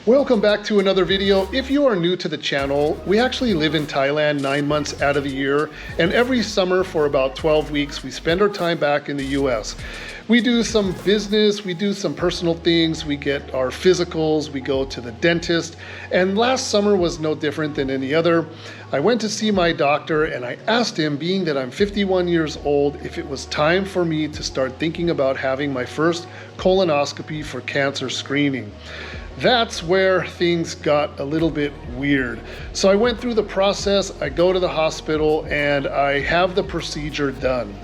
Welcome back to another video. If you are new to the channel, we actually live in Thailand 9 months out of the year, and every summer for about 12 weeks we spend our time back in the US. We do some business, we do some personal things, we get our physicals, we go to the dentist, and last summer was no different than any other. I went to see my doctor and I asked him, being that I'm 51 years old, if it was time for me to start thinking about having my first colonoscopy for cancer screening. That's where things got a little bit weird. So I went through the process, I go to the hospital, and I have the procedure done.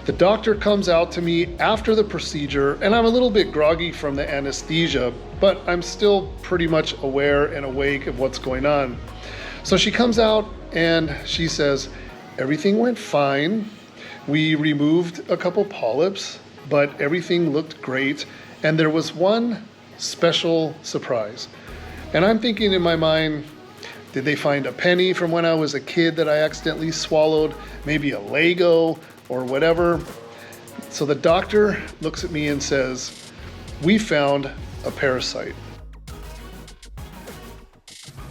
The doctor comes out to me after the procedure, and I'm a little bit groggy from the anesthesia, but I'm still pretty much aware and awake of what's going on. So she comes out and she says, everything went fine. We removed a couple polyps, but everything looked great. And there was one special surprise. And I'm thinking in my mind, did they find a penny from when I was a kid that I accidentally swallowed? Maybe a Lego or whatever. So the doctor looks at me and says, we found a parasite.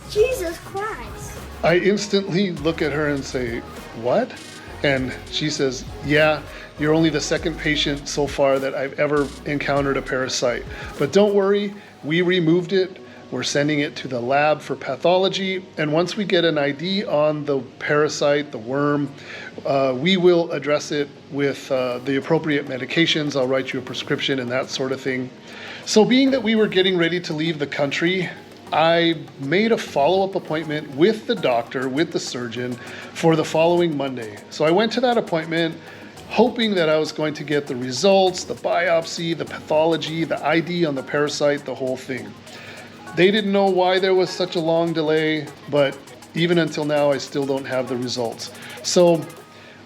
Jesus Christ. I instantly look at her and say, what? And she says, yeah, you're only the second patient so far that I've ever encountered a parasite. But don't worry, we removed it. We're sending it to the lab for pathology. And once we get an ID on the parasite, the worm, we will address it with the appropriate medications. I'll write you a prescription and that sort of thing. So being that we were getting ready to leave the country, I made a follow-up appointment with the doctor, with the surgeon, for the following Monday. So I went to that appointment hoping that I was going to get the results, the biopsy, the pathology, the ID on the parasite, the whole thing. They didn't know why there was such a long delay, but even until now, I still don't have the results. So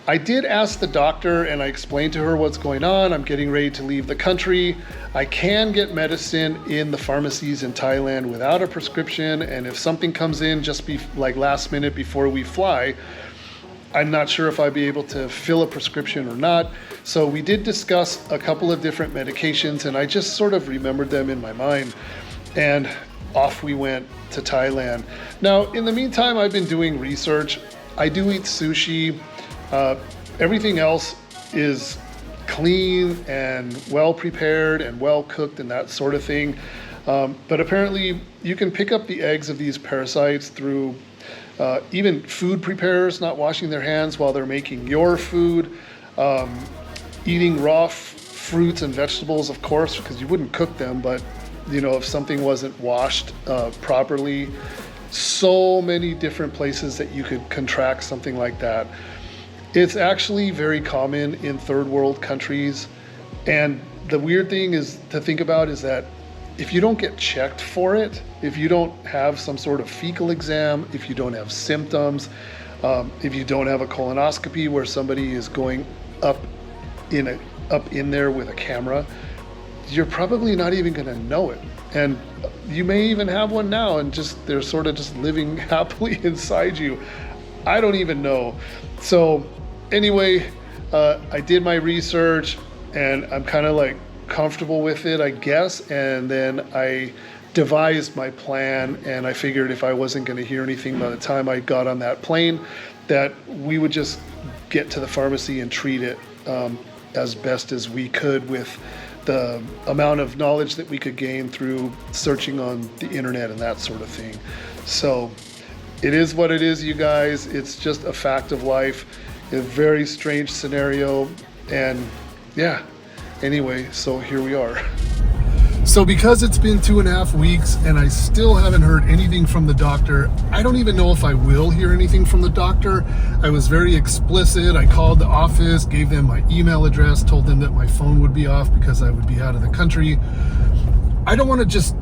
I did ask the doctor and I explained to her what's going on. I'm getting ready to leave the country. I can get medicine in the pharmacies in Thailand without a prescription. And if something comes in just like last minute before we fly, I'm not sure if I'd be able to fill a prescription or not. So we did discuss a couple of different medications and I just sort of remembered them in my mind. And off we went to Thailand. Now, in the meantime, I've been doing research. I do eat sushi. Everything else is clean and well prepared and well cooked and that sort of thing. But apparently you can pick up the eggs of these parasites through even food preparers not washing their hands while they're making your food, eating raw fruits and vegetables, of course, because you wouldn't cook them, but you know, if something wasn't washed properly, so many different places that you could contract something like that. It's actually very common in third world countries. And the weird thing is to think about is that if you don't get checked for it, if you don't have some sort of fecal exam, if you don't have symptoms, if you don't have a colonoscopy where somebody is going up in there with a camera, you're probably not even gonna know it. And you may even have one now and they're sort of just living happily inside you. I don't even know. So anyway, I did my research and I'm kind of like comfortable with it, I guess. And then I devised my plan and I figured if I wasn't going to hear anything by the time I got on that plane, that we would just get to the pharmacy and treat it as best as we could with the amount of knowledge that we could gain through searching on the internet and that sort of thing. So it is what it is, you guys. It's just a fact of life. A very strange scenario. And yeah, anyway, so here we are. So because it's been 2.5 weeks and I still haven't heard anything from the doctor, I don't even know if I will hear anything from the doctor. I was very explicit. I called the office, gave them my email address, told them that my phone would be off because I would be out of the country. I don't want to just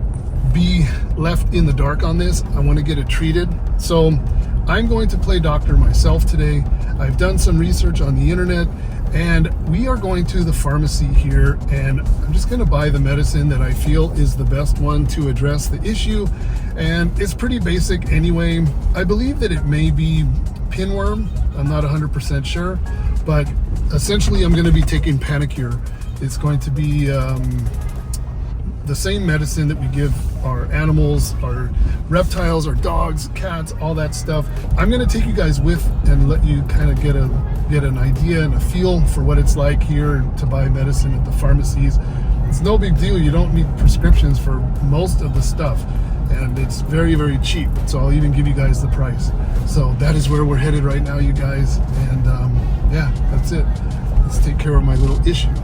be left in the dark on this. I want to get it treated. So I'm going to play doctor myself today. I've done some research on the internet and we are going to the pharmacy here and I'm just going to buy the medicine that I feel is the best one to address the issue. And it's pretty basic anyway. I believe that it may be pinworm. I'm not 100% sure, but essentially I'm going to be taking panacur. It's going to be the same medicine that we give our animals, our reptiles, our dogs, cats, all that stuff. I'm gonna take you guys with and let you kind of get an idea and a feel for what it's like here to buy medicine at the pharmacies. It's no big deal. You don't need prescriptions for most of the stuff, and it's very, very cheap. So I'll even give you guys the price. So that is where we're headed right now, you guys. And yeah, that's it. Let's take care of my little issue.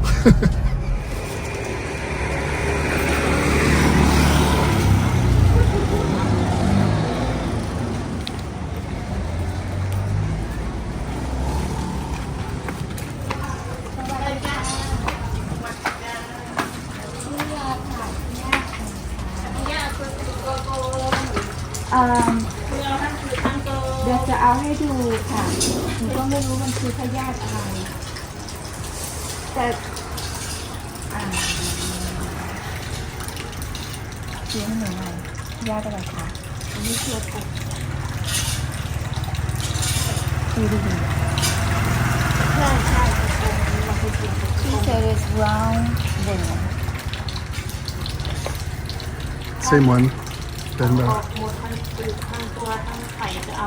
เดี๋ยวจะเอาให้ดูค่ะหนูก็ไม่รู้มันคือพยาธิอะไรแต่เขียนให้หนูหน่อยพยาธิอะไรคะอันนี้คือปุ๊บดูใช่ใช่มันคือปุ๊บที่ said is round worm Same one. Then หมดทั้งตูดทั้งตัวทั้งไข่จะเอา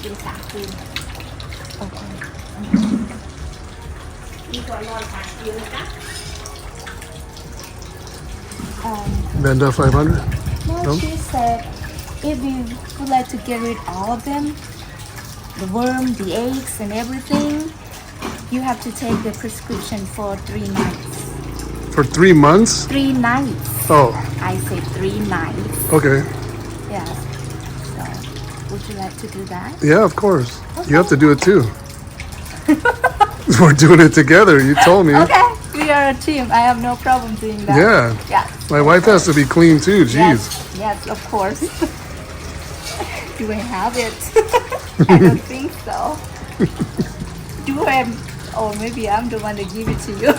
เป็น3 คืนโอเคดีกว่ารอย3 คืนนะจ๊ะBenda 500. No, she said if you would like to get rid of all of them, the worm, the eggs, and everything, you have to take the prescription for 3 nights. For 3 months? 3 nights. Oh, I said 3 nights. okay. Yes. So, would you like to do that? Yeah, of course. You have to do it too. We're doing it together. You told me. Okay, we are a team. I have no problem doing that. Yeah. Yes. My wife has to be clean too. Jeez. Yes, of course. Do I have it? I don't think so. Do I? Or maybe I'm the one that give it to you.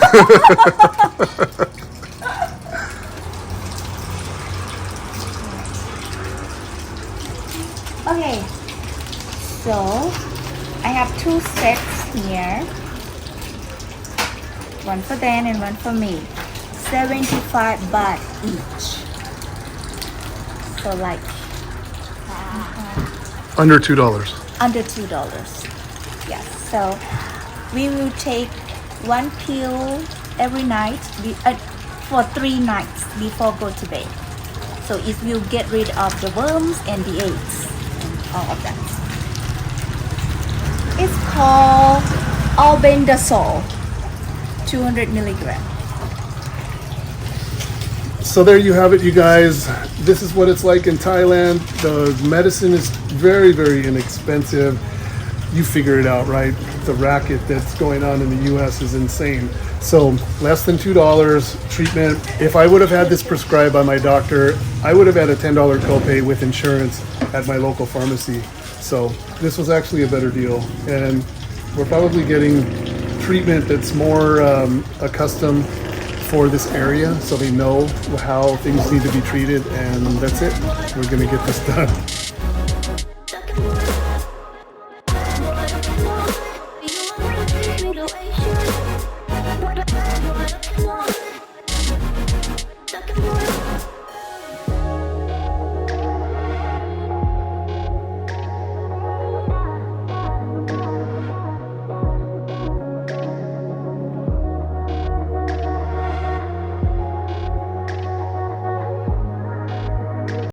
Okay, so I have 2 sets here. One for Dan and one for me. 75 baht each. So like Under $2. under $2. Yes. So we will take 1 pill every night for 3 nights before go to bed. So it will get rid of the worms and the eggs and all of that. It's called albendazole, 200 milligrams. So there you have it, you guys. This is what it's like in Thailand. The medicine is very, very inexpensive. You figure it out, right? The racket that's going on in the US is insane. So less than $2 treatment. If I would have had this prescribed by my doctor, I would have had a $10 copay with insurance at my local pharmacy. So this was actually a better deal. And we're probably getting treatment that's more accustomed for this area, so they know how things need to be treated, and that's it. We're gonna get this done.